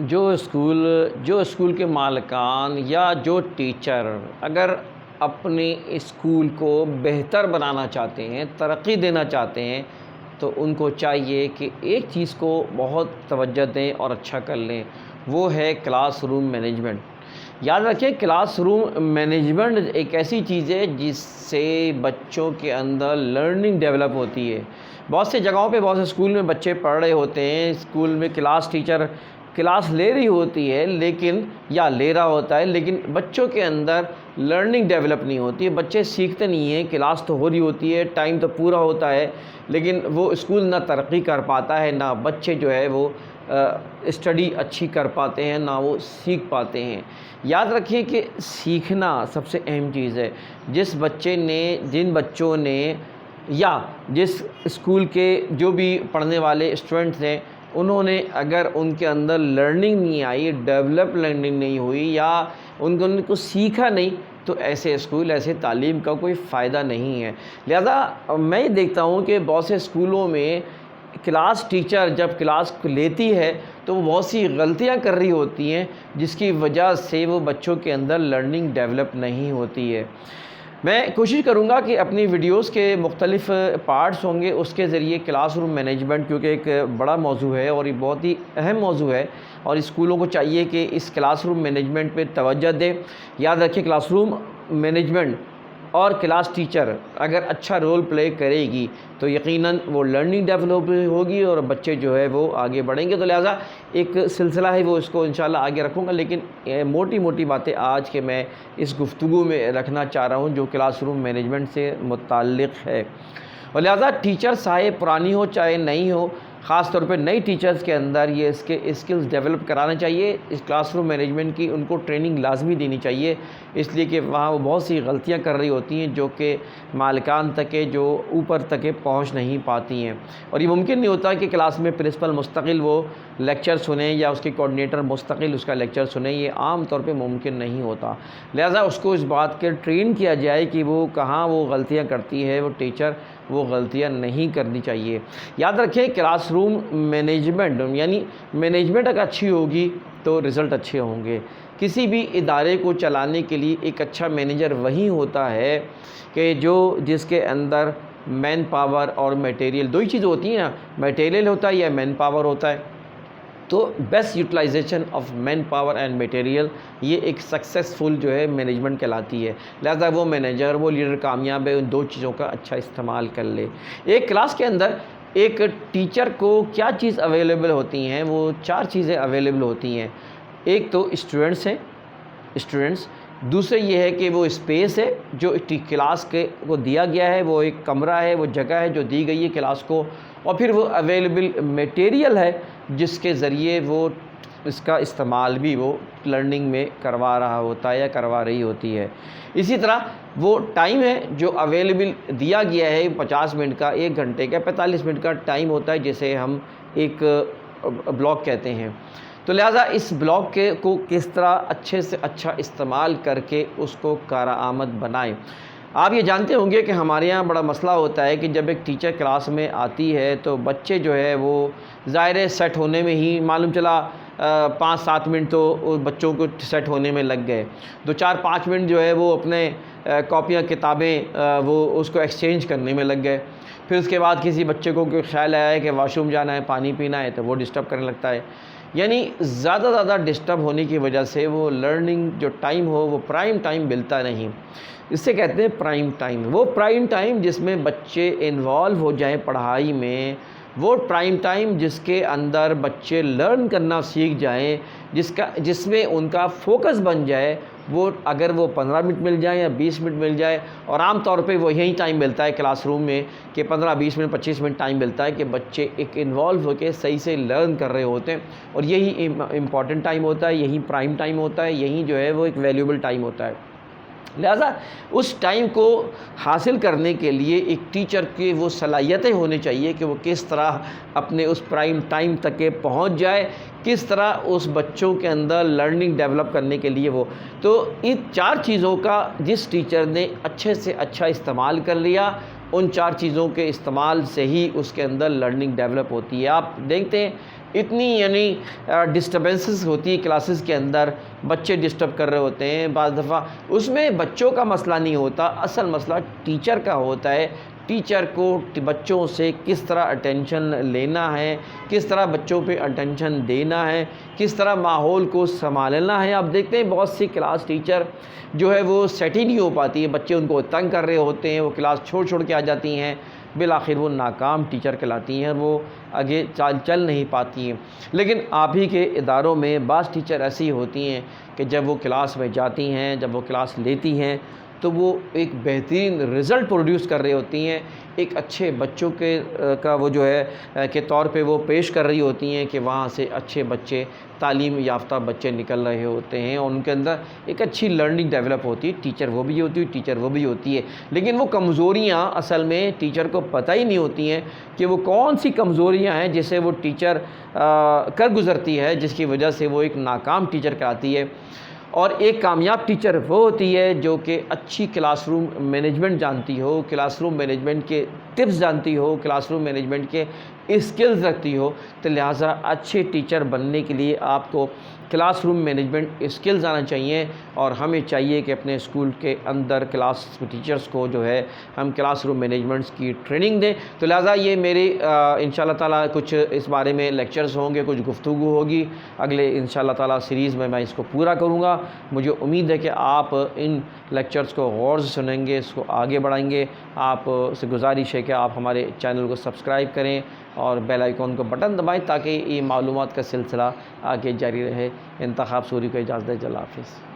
جو اسکول کے مالکان یا جو ٹیچر اگر اپنے اسکول کو بہتر بنانا چاہتے ہیں، ترقی دینا چاہتے ہیں، تو ان کو چاہیے کہ ایک چیز کو بہت توجہ دیں اور اچھا کر لیں، وہ ہے کلاس روم مینجمنٹ۔ یاد رکھیں، کلاس روم مینجمنٹ ایک ایسی چیز ہے جس سے بچوں کے اندر لرننگ ڈیولپ ہوتی ہے۔ بہت سے جگہوں پہ، بہت سے اسکول میں بچے پڑھ رہے ہوتے ہیں، اسکول میں کلاس ٹیچر کلاس لے رہی ہوتی ہے یا لے رہا ہوتا ہے، لیکن بچوں کے اندر لرننگ ڈیولپ نہیں ہوتی ہے، بچے سیکھتے نہیں ہیں۔ کلاس تو ہو رہی ہوتی ہے، ٹائم تو پورا ہوتا ہے، لیکن وہ اسکول نہ ترقی کر پاتا ہے، نہ بچے جو ہے وہ اسٹڈی اچھی کر پاتے ہیں، نہ وہ سیکھ پاتے ہیں۔ یاد رکھیں کہ سیکھنا سب سے اہم چیز ہے۔ جن بچوں نے یا جس اسکول کے جو بھی پڑھنے والے اسٹوڈنٹس ہیں، انہوں نے اگر ان کے اندر لرننگ نہیں آئی، ڈیولپ لرننگ نہیں ہوئی، یا ان کو سیکھا نہیں، تو ایسے اسکول، ایسے تعلیم کا کوئی فائدہ نہیں ہے۔ لہذا میں دیکھتا ہوں کہ بہت سے اسکولوں میں کلاس ٹیچر جب کلاس لیتی ہے تو وہ بہت سی غلطیاں کر رہی ہوتی ہیں، جس کی وجہ سے وہ بچوں کے اندر لرننگ ڈیولپ نہیں ہوتی ہے۔ میں کوشش کروں گا کہ اپنی ویڈیوز کے مختلف پارٹس ہوں گے، اس کے ذریعے کلاس روم مینجمنٹ، کیونکہ ایک بڑا موضوع ہے اور یہ بہت ہی اہم موضوع ہے، اور اسکولوں کو چاہیے کہ اس کلاس روم مینجمنٹ پہ توجہ دیں۔ یاد رکھیں، کلاس روم مینجمنٹ اور کلاس ٹیچر اگر اچھا رول پلے کرے گی تو یقیناً وہ لرننگ ڈیولپ ہوگی اور بچے جو ہے وہ آگے بڑھیں گے۔ تو لہٰذا ایک سلسلہ ہے، وہ اس کو انشاءاللہ آگے رکھوں گا، لیکن موٹی باتیں آج کے میں اس گفتگو میں رکھنا چاہ رہا ہوں جو کلاس روم مینجمنٹ سے متعلق ہے۔ اور لہٰذا ٹیچر چاہے پرانی ہو چاہے نئی ہو، خاص طور پہ نئی ٹیچرز کے اندر یہ اس کے اسکلز ڈیولپ کرانا چاہیے۔ اس کلاس روم مینجمنٹ کی ان کو ٹریننگ لازمی دینی چاہیے، اس لیے کہ وہاں وہ بہت سی غلطیاں کر رہی ہوتی ہیں جو کہ مالکان تک جو اوپر تک پہنچ نہیں پاتی ہیں۔ اور یہ ممکن نہیں ہوتا کہ کلاس میں پرنسپل مستقل وہ لیکچر سنیں یا اس کے کوآرڈینیٹر مستقل اس کا لیکچر سنیں، یہ عام طور پہ ممکن نہیں ہوتا۔ لہٰذا اس کو اس بات کے ٹرین کیا جائے کہ وہ کہاں وہ غلطیاں کرتی ہے، وہ ٹیچر وہ غلطیاں نہیں کرنی چاہیے۔ یاد رکھیں، کلاس روم مینجمنٹ یعنی مینجمنٹ اگر اچھی ہوگی تو رزلٹ اچھے ہوں گے۔ کسی بھی ادارے کو چلانے کے لیے ایک اچھا مینیجر وہی ہوتا ہے کہ جس کے اندر مین پاور اور میٹیریل، دو ہی چیزیں ہوتی ہیں نا، میٹیریل ہوتا ہے یا مین پاور ہوتا ہے۔ تو best utilization of man power and material, یہ ایک سکسیسفل جو ہے مینجمنٹ کہلاتی ہے۔ لہذا وہ مینیجر، وہ لیڈر کامیاب ہے ان دو چیزوں کا اچھا استعمال کر لے۔ ایک کلاس کے اندر ایک ٹیچر کو کیا چیز اویلیبل ہوتی ہیں؟ وہ 4 چیزیں اویلیبل ہوتی ہیں۔ ایک تو اسٹوڈنٹس، دوسرے یہ ہے کہ وہ اسپیس ہے جو کلاس کو دیا گیا ہے، وہ ایک کمرہ ہے، وہ جگہ ہے جو دی گئی ہے کلاس کو، اور پھر وہ اویلیبل میٹیریل ہے جس کے ذریعے وہ اس کا استعمال بھی وہ لرننگ میں کروا رہا ہوتا ہے یا کروا رہی ہوتی ہے۔ اسی طرح وہ ٹائم ہے جو اویلیبل دیا گیا ہے، 50 منٹ کا، 1 گھنٹے کا، 45 منٹ کا ٹائم ہوتا ہے جسے ہم ایک بلاک کہتے ہیں۔ تو لہٰذا اس بلاک کو کس طرح اچھے سے اچھا استعمال کر کے اس کو کارآمد بنائیں۔ آپ یہ جانتے ہوں گے کہ ہمارے یہاں بڑا مسئلہ ہوتا ہے کہ جب ایک ٹیچر کلاس میں آتی ہے تو بچے جو ہے وہ ظاہر سیٹ ہونے میں ہی معلوم چلا 5-7 منٹ تو بچوں کو سیٹ ہونے میں لگ گئے، 2-4-5 منٹ جو ہے وہ اپنے کاپیاں کتابیں وہ اس کو ایکسچینج کرنے میں لگ گئے۔ پھر اس کے بعد کسی بچے کو کوئی خیال آیا ہے کہ واش روم جانا ہے، پانی پینا ہے، تو وہ ڈسٹرب کرنے لگتا ہے۔ یعنی زیادہ ڈسٹرب ہونے کی وجہ سے وہ لرننگ جو ٹائم ہو وہ پرائم ٹائم ملتا نہیں۔ اس سے کہتے ہیں پرائم ٹائم، وہ پرائم ٹائم جس میں بچے انوالو ہو جائیں پڑھائی میں، وہ پرائم ٹائم جس کے اندر بچے لرن کرنا سیکھ جائیں، جس میں ان کا فوکس بن جائے۔ وہ اگر وہ 15 منٹ مل جائیں یا 20 منٹ مل جائے، اور عام طور پہ وہ یہی ٹائم ملتا ہے کلاس روم میں کہ 15-20 منٹ 25 منٹ ٹائم ملتا ہے کہ بچے ایک انوالو ہو کے صحیح سے لرن کر رہے ہوتے ہیں، اور یہی امپورٹنٹ ٹائم ہوتا ہے، یہی پرائم ٹائم ہوتا ہے، یہی جو ہے وہ ایک ویلیوبل ٹائم ہوتا ہے۔ لہذا اس ٹائم کو حاصل کرنے کے لیے ایک ٹیچر کی وہ صلاحیتیں ہونی چاہیے کہ وہ کس طرح اپنے اس پرائم ٹائم تک پہنچ جائے، کس طرح اس بچوں کے اندر لرننگ ڈیولپ کرنے کے لیے وہ۔ تو ان 4 چیزوں کا جس ٹیچر نے اچھے سے اچھا استعمال کر لیا، ان 4 چیزوں کے استعمال سے ہی اس کے اندر لرننگ ڈیولپ ہوتی ہے۔ آپ دیکھتے ہیں اتنی یعنی ڈسٹربنسز ہوتی ہے کلاسز کے اندر، بچے ڈسٹرب کر رہے ہوتے ہیں بعض دفعہ. اس میں بچوں کا مسئلہ نہیں ہوتا، اصل مسئلہ ٹیچر کا ہوتا ہے. ٹیچر کو بچوں سے کس طرح اٹینشن لینا ہے، کس طرح بچوں پہ اٹینشن دینا ہے، کس طرح ماحول کو سنبھالنا ہے. آپ دیکھتے ہیں بہت سی کلاس ٹیچر جو ہے وہ سیٹ ہی نہیں ہو پاتی ہے، بچے ان کو تنگ کر رہے ہوتے ہیں، وہ کلاس چھوڑ کے آ جاتی ہیں، بالآخر وہ ناکام ٹیچر کہلاتی ہیں، وہ آگے چل نہیں پاتی ہیں. لیکن آپ ہی کے اداروں میں بعض ٹیچر ایسی ہوتی ہیں کہ جب وہ کلاس میں جاتی ہیں، جب وہ کلاس لیتی ہیں تو وہ ایک بہترین رزلٹ پروڈیوس کر رہی ہوتی ہیں، ایک اچھے بچوں کا وہ جو ہے کے طور پہ وہ پیش کر رہی ہوتی ہیں کہ وہاں سے اچھے بچے، تعلیم یافتہ بچے نکل رہے ہوتے ہیں اور ان کے اندر ایک اچھی لرننگ ڈیولپ ہوتی ہے. ٹیچر وہ بھی ہوتی ہے لیکن وہ کمزوریاں اصل میں ٹیچر کو پتہ ہی نہیں ہوتی ہیں کہ وہ کون سی کمزوریاں ہیں جسے وہ ٹیچر کر گزرتی ہے، جس کی وجہ سے وہ ایک ناکام ٹیچر کہلاتی ہے. اور ایک کامیاب ٹیچر وہ ہوتی ہے جو کہ اچھی کلاس روم مینجمنٹ جانتی ہو، کلاس روم مینجمنٹ کے ٹپس جانتی ہو، کلاس روم مینجمنٹ کے اسکلز رکھتی ہو. تو لہٰذا اچھے ٹیچر بننے کے لیے آپ کو کلاس روم مینجمنٹ اسکلز آنا چاہیے، اور ہمیں چاہیے کہ اپنے اسکول کے اندر کلاس ٹیچرز کو جو ہے ہم کلاس روم مینجمنٹس کی ٹریننگ دیں. تو لہٰذا یہ میری انشاءاللہ تعالیٰ کچھ اس بارے میں لیکچرز ہوں گے، کچھ گفتگو ہوگی اگلے انشاءاللہ تعالیٰ سیریز میں اس کو پورا کروں گا. مجھے امید ہے کہ آپ ان لیکچرز کو غور سے سنیں گے، اس کو آگے بڑھائیں گے. آپ سے گزارش ہے کہ آپ ہمارے چینل کو سبسکرائب کریں اور بیل آئیکن کو بٹن دبائیں تاکہ یہ معلومات کا سلسلہ آگے جاری رہے. انتخاب سوری کو اجازت ہے. اللہ حافظ.